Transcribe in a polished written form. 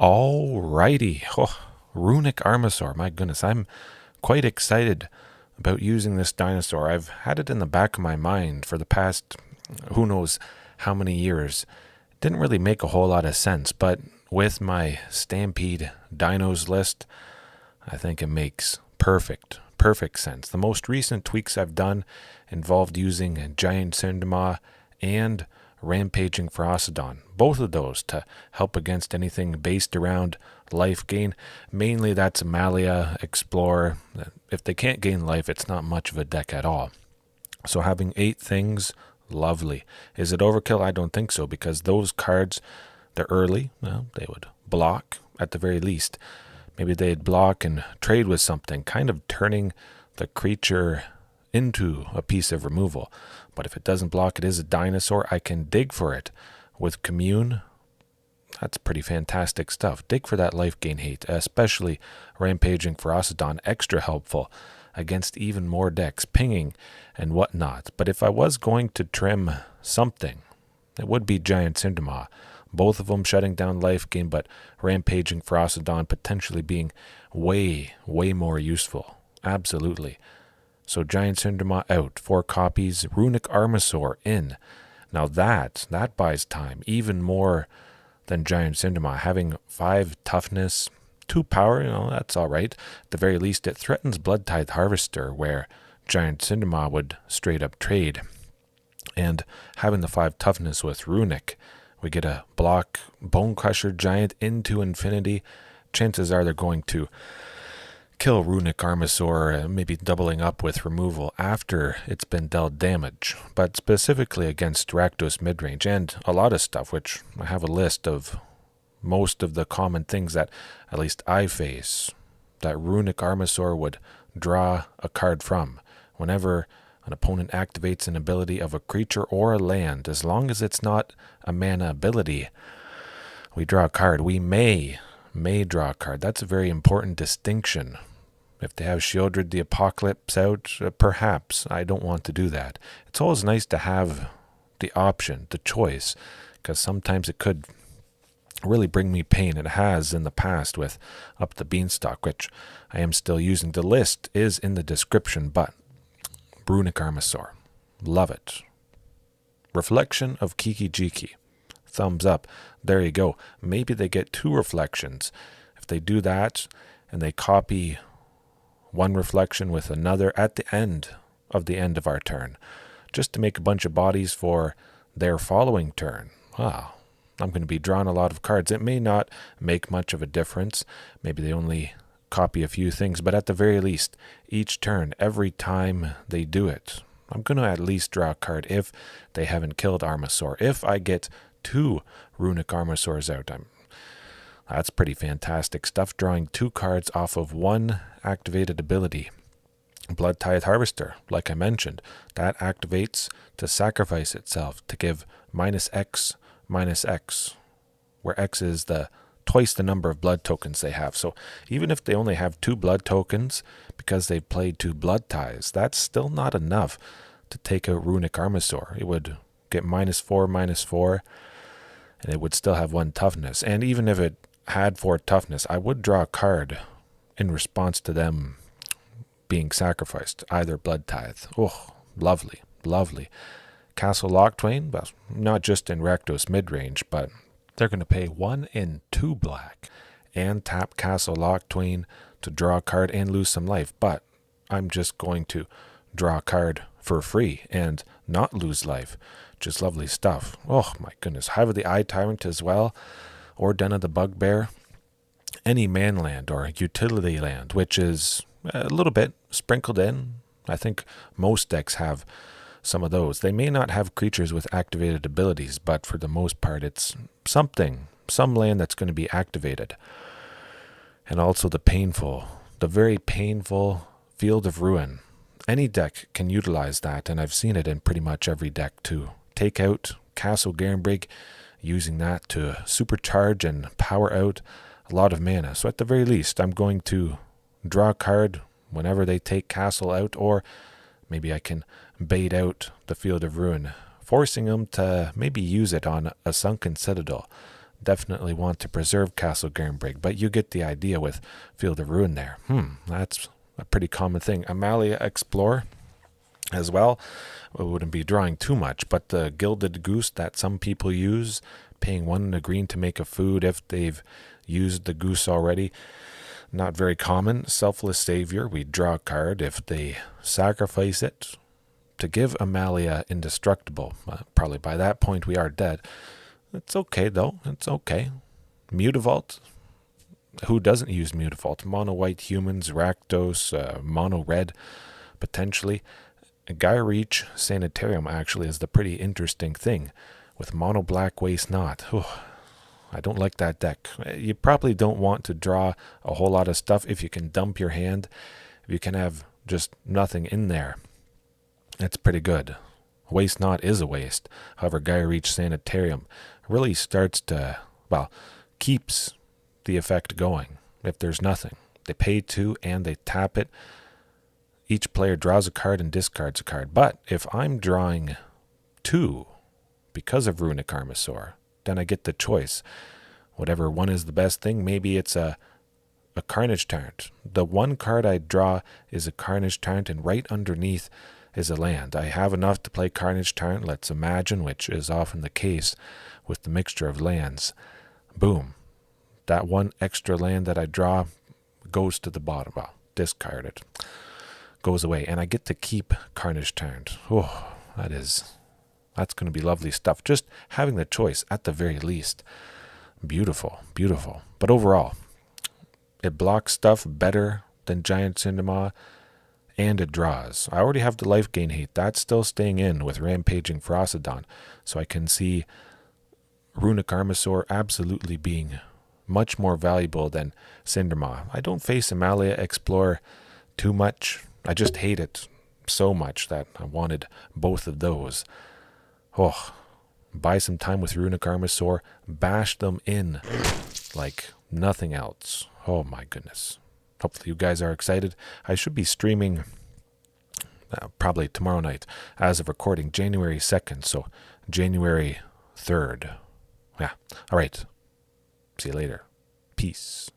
Alrighty. Oh, Runic Armasaur. My goodness, I'm quite excited about using this dinosaur. I've had it in the back of my mind for the past who knows how many years. Didn't really make a whole lot of sense, but with my Stampede Dinos list, I think it makes perfect sense. The most recent tweaks I've done involved using a Giant Cindermaw and Rampaging Ferocidon. Both of those to help against anything based around life gain. Mainly that's Malia, Explorer. If they can't gain life, it's not much of a deck at all. So having 8 things, lovely. Is it overkill? I don't think so, because those cards, they're early. Well, they would block at the very least. Maybe they'd block and trade with something, kind of turning the creature into a piece of removal. But if it doesn't block, it is a dinosaur. I can dig for it. With Commune, that's pretty fantastic stuff. Dig for that life gain hate, especially Rampaging Ferocidon, extra helpful against even more decks, pinging and whatnot. But if I was going to trim something, it would be Giant Cindermaw. Both of them shutting down life gain, but Rampaging Ferocidon potentially being way more useful. Absolutely. So Giant Cindermaw out, 4 copies, Runic Armasaur in. Now that buys time, even more than Giant Cindermaw. Having 5 toughness, 2 power, that's alright. At the very least, it threatens Bloodtithe Harvester, where Giant Cindermaw would straight up trade. And having the 5 toughness with Runic, we get a block Bonecrusher Giant into infinity. Chances are they're going to kill Runic Armasaur, maybe doubling up with removal after it's been dealt damage, but specifically against Rakdos midrange and a lot of stuff, which I have a list of most of the common things that at least I face that Runic Armasaur would draw a card from. Whenever an opponent activates an ability of a creature or a land, as long as it's not a mana ability, we draw a card. We may draw a card. That's a very important distinction. If they have Sheoldred the Apocalypse out, perhaps. I don't want to do that. It's always nice to have the option, the choice, because sometimes it could really bring me pain. It has in the past with Up the Beanstalk, which I am still using. The list is in the description, but Runic Armasaur, love it. Reflection of Kiki-Jiki, thumbs up. There you go. Maybe they get 2 reflections. If they do that and they copy 1 reflection with another at the end of our turn, just to make a bunch of bodies for their following turn. Wow, I'm going to be drawing a lot of cards. It may not make much of a difference. Maybe they only copy a few things, but at the very least, each turn, every time they do it, I'm going to at least draw a card if they haven't killed Armasaur. If I get 2 Runic Armasaurs out, that's pretty fantastic stuff. Drawing 2 cards off of 1 activated ability. Bloodtithe Harvester, like I mentioned, that activates to sacrifice itself to give -X, -X, where X is twice the number of blood tokens they have. So even if they only have 2 blood tokens because they played 2 blood ties, that's still not enough to take out Runic Armasaur. It would get -4, -4, and it would still have 1 toughness. And even if it had 4 toughness, I would draw a card in response to them being sacrificed, either Bloodtithe. Oh, lovely. Castle Locthwain, well, not just in Rakdos midrange, but they're going to pay 1 and 2 black and tap Castle Locthwain to draw a card and lose some life. But I'm just going to draw a card for free and not lose life. Just lovely stuff. Oh my goodness. Hive of the Eye Tyrant as well, or Den of the Bugbear. Any manland or utility land, which is a little bit sprinkled in. I think most decks have some of those. They may not have creatures with activated abilities, but for the most part it's some land that's going to be activated. And also the very painful Field of Ruin. Any deck can utilize that, and I've seen it in pretty much every deck to take out Castle Garenbrig, using that to supercharge and power out a lot of mana. So at the very least, I'm going to draw a card whenever they take Castle out, or maybe I can bait out the Field of Ruin, forcing them to maybe use it on a Sunken Citadel. definitely want to preserve Castle Garenbrig, but you get the idea with Field of Ruin there. That's a pretty common thing. Amalia Explore as well. We wouldn't be drawing too much, but the Gilded Goose that some people use, paying 1 in a green to make a food if they've used the goose already, not very common. Selfless Savior, we draw a card if they sacrifice it to give Amalia Indestructible. Probably by that point we are dead. It's okay though, it's okay. Mutavault, who doesn't use Mutavault? Mono white humans, Rakdos, mono red, potentially. Gyreach Sanitarium actually is the pretty interesting thing with mono black Waste Not. I don't like that deck. You probably don't want to draw a whole lot of stuff if you can dump your hand. If you can have just nothing in there, that's pretty good. Waste Not is a waste. However, Gyreach Sanitarium really starts to, keeps the effect going if there's nothing. They pay 2 and they tap it. Each player draws a card and discards a card. But if I'm drawing 2 because of Runic Armasaur, then I get the choice. Whatever one is the best thing, maybe it's a Carnage Tyrant. The one card I draw is a Carnage Tyrant, and right underneath is a land. I have enough to play Carnage Tyrant, let's imagine, which is often the case with the mixture of lands. Boom. That one extra land that I draw goes to the bottom. Discard it. Goes away, and I get to keep Carnage Tyrant. That's going to be lovely stuff. Just having the choice at the very least. Beautiful, beautiful. But overall, it blocks stuff better than Giant Cindermaw, and it draws. I already have the life gain hate. That's still staying in with Rampaging Ferocidon. So I can see Runic Armasaur absolutely being much more valuable than Cindermaw. I don't face Amalia Explore too much. I just hate it so much that I wanted both of those. Buy some time with Runic Armasaur. Bash them in like nothing else. Oh my goodness. Hopefully you guys are excited. I should be streaming probably tomorrow night as of recording, January 2nd. So January 3rd. Yeah. All right. See you later. Peace.